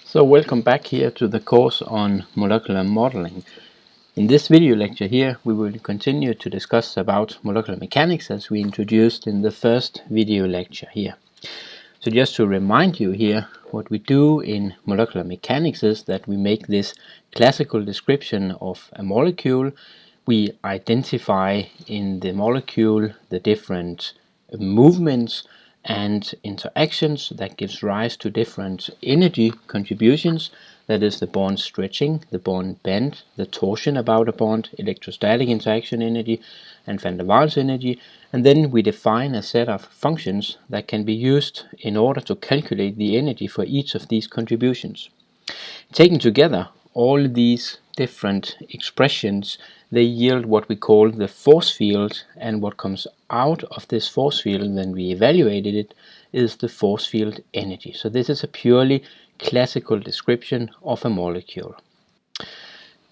So welcome back here to the course on molecular modeling. In this video lecture here we will continue to discuss about molecular mechanics as we introduced in the first video lecture here. So just to remind you here, what we do in molecular mechanics is that we make this classical description of a molecule. We identify in the molecule the different movements and interactions that gives rise to different energy contributions. That is the bond stretching, the bond bend, the torsion about a bond, electrostatic interaction energy, and van der Waals energy. And then we define a set of functions that can be used in order to calculate the energy for each of these contributions. Taken together, all these different expressions, they yield what we call the force field, and what comes out of this force field when we evaluated it is the force field energy. So this is a purely classical description of a molecule.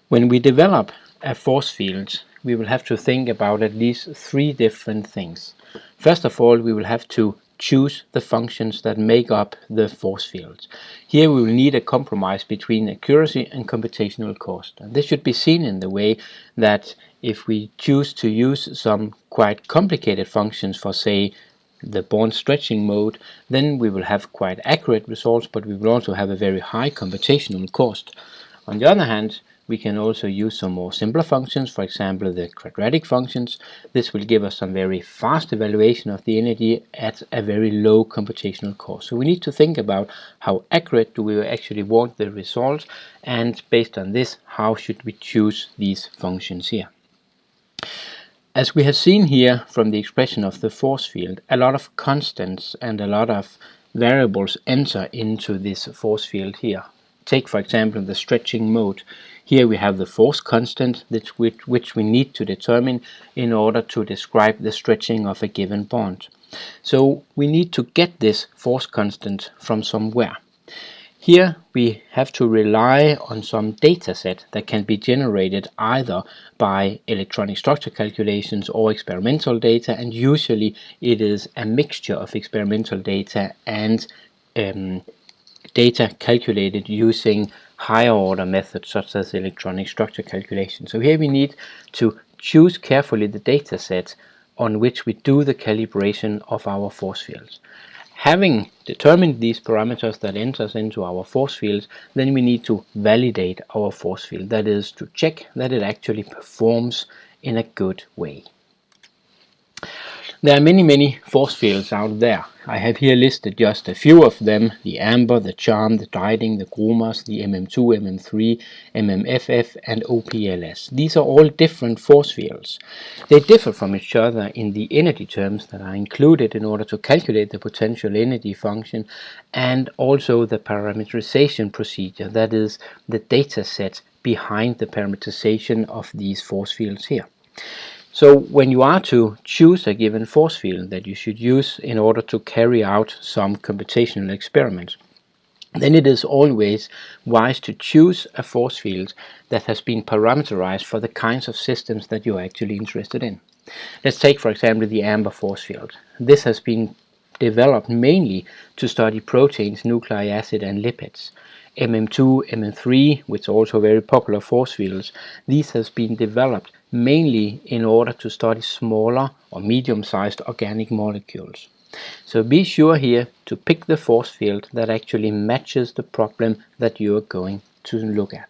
When we develop a force field, we will have to think about at least three different things. First of all, we will have to choose the functions that make up the force field. Here we will need a compromise between accuracy and computational cost. And this should be seen in the way that if we choose to use some quite complicated functions for, say, the bond stretching mode, then we will have quite accurate results, but we will also have a very high computational cost. On the other hand, we can also use some more simpler functions, for example the quadratic functions. This will give us some very fast evaluation of the energy at a very low computational cost. So we need to think about how accurate do we actually want the results, and based on this, how should we choose these functions here. As we have seen here from the expression of the force field, a lot of constants and a lot of variables enter into this force field here. Take for example the stretching mode. Here we have the force constant which we need to determine in order to describe the stretching of a given bond. So we need to get this force constant from somewhere. Here we have to rely on some data set that can be generated either by electronic structure calculations or experimental data, and usually it is a mixture of experimental data and data calculated using higher order methods such as electronic structure calculation. So here we need to choose carefully the data set on which we do the calibration of our force fields. Having determined these parameters that enters into our force fields, then we need to validate our force field. That is to check that it actually performs in a good way. There are many force fields out there. I have here listed just a few of them: the amber, the charm, the Diding, the Grumars, the MM2, MM3, MMFF and OPLS. These are all different force fields. They differ from each other in the energy terms that are included in order to calculate the potential energy function, and also the parameterization procedure, that is the data set behind the parameterization of these force fields here. So when you are to choose a given force field that you should use in order to carry out some computational experiments, then it is always wise to choose a force field that has been parameterized for the kinds of systems that you are actually interested in. Let's take for example the amber force field. This has been developed mainly to study proteins, nucleic acid and lipids. MM2, MM3, which are also very popular force fields, these has been developed mainly in order to study smaller or medium-sized organic molecules. So be sure here to pick the force field that actually matches the problem that you are going to look at.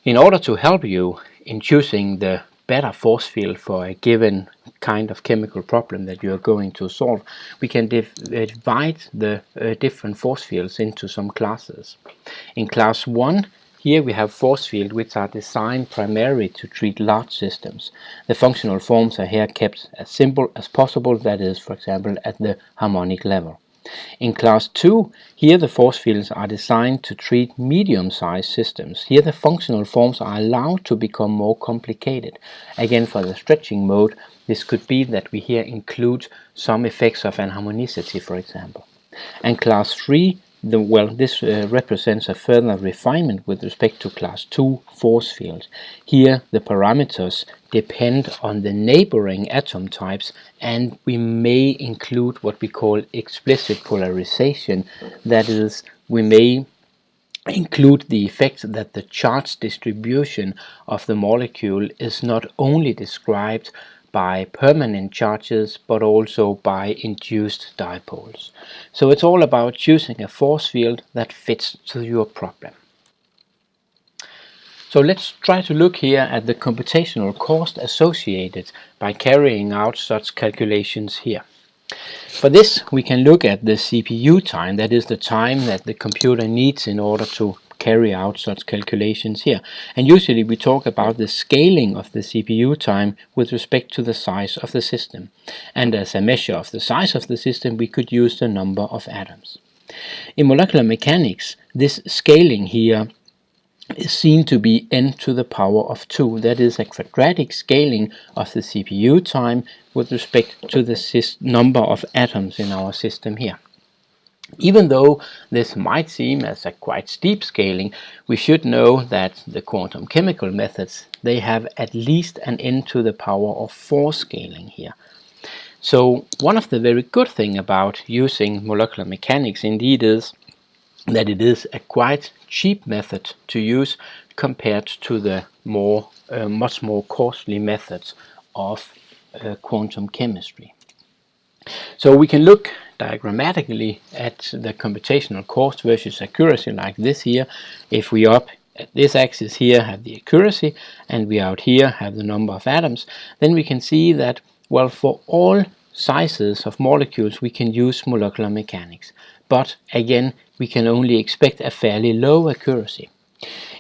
In order to help you in choosing the better force field for a given kind of chemical problem that you are going to solve, we can divide the different force fields into some classes. In class 1, here we have force fields which are designed primarily to treat large systems. The functional forms are here kept as simple as possible, that is, for example, at the harmonic level. In class 2, here the force fields are designed to treat medium-sized systems. Here the functional forms are allowed to become more complicated. Again, for the stretching mode, this could be that we here include some effects of anharmonicity, for example. And class 3, this represents a further refinement with respect to class 2 force fields. Here the parameters depend on the neighboring atom types, and we may include what we call explicit polarization, that is we may include the effect that the charge distribution of the molecule is not only described by permanent charges but also by induced dipoles. So it's all about choosing a force field that fits to your problem. So let's try to look here at the computational cost associated by carrying out such calculations here. For this, we can look at the CPU time, that is the time that the computer needs in order to carry out such calculations here. And usually we talk about the scaling of the CPU time with respect to the size of the system. And as a measure of the size of the system, we could use the number of atoms. In molecular mechanics, this scaling here is seen to be n to the power of 2. That is a quadratic scaling of the CPU time with respect to the number of atoms in our system here. Even though this might seem as a quite steep scaling, we should know that the quantum chemical methods, they have at least an n to the power of 4 scaling here. So one of the very good things about using molecular mechanics indeed is that it is a quite cheap method to use compared to the much more costly methods of quantum chemistry. So we can look diagrammatically at the computational cost versus accuracy like this here. If we up at this axis here have the accuracy and we out here have the number of atoms, then we can see that, well, for all sizes of molecules we can use molecular mechanics. But again, we can only expect a fairly low accuracy.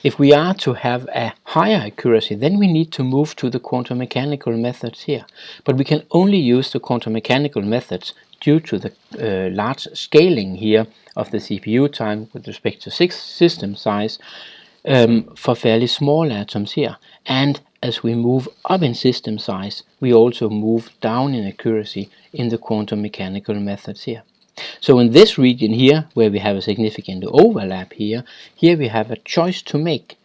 If we are to have a higher accuracy, then we need to move to the quantum mechanical methods here. But we can only use the quantum mechanical methods due to the large scaling here of the CPU time with respect to system size for fairly small atoms here. And as we move up in system size, we also move down in accuracy in the quantum mechanical methods here. So in this region here, where we have a significant overlap here we have a choice to make.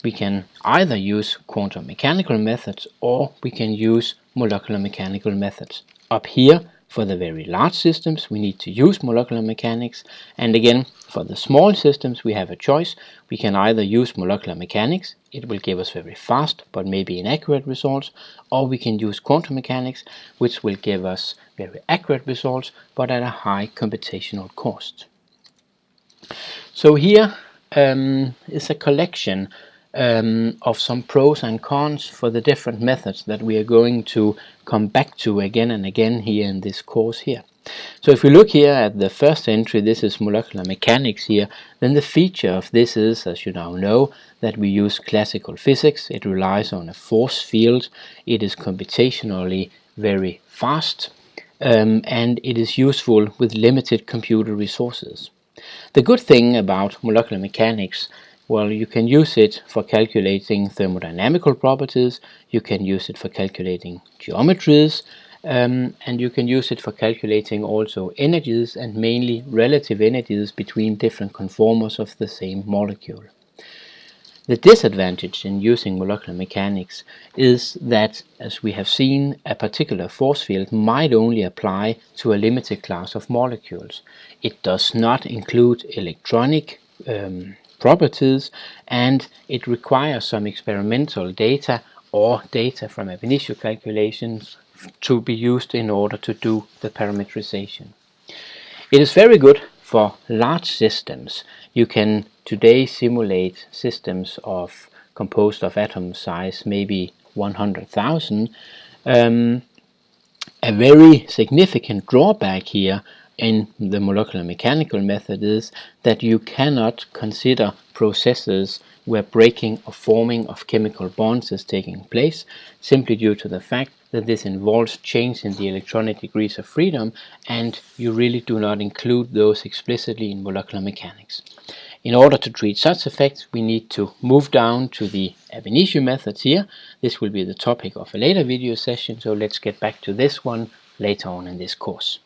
We can either use quantum mechanical methods or we can use molecular mechanical methods. Up here, for the very large systems, we need to use molecular mechanics. And again, for the small systems, we have a choice. We can either use molecular mechanics, it will give us very fast but maybe inaccurate results, or we can use quantum mechanics, which will give us very accurate results but at a high computational cost. So here is a collection of some pros and cons for the different methods that we are going to come back to again and again here in this course here. So if we look here at the first entry, this is molecular mechanics here, then the feature of this is, as you now know, that we use classical physics. It relies on a force field, it is computationally very fast, and it is useful with limited computer resources. The good thing about molecular mechanics, well, you can use it for calculating thermodynamical properties, you can use it for calculating geometries, and you can use it for calculating also energies, and mainly relative energies between different conformers of the same molecule. The disadvantage in using molecular mechanics is that, as we have seen, a particular force field might only apply to a limited class of molecules. It does not include electronic properties, and it requires some experimental data or data from ab initio calculations to be used in order to do the parametrization. It is very good for large systems. You can today simulate systems composed of atom size maybe 100,000. A very significant drawback here in the molecular mechanical method is that you cannot consider processes where breaking or forming of chemical bonds is taking place, simply due to the fact that this involves change in the electronic degrees of freedom, and you really do not include those explicitly in molecular mechanics. In order to treat such effects, we need to move down to the ab initio methods here. This will be the topic of a later video session, so let's get back to this one later on in this course.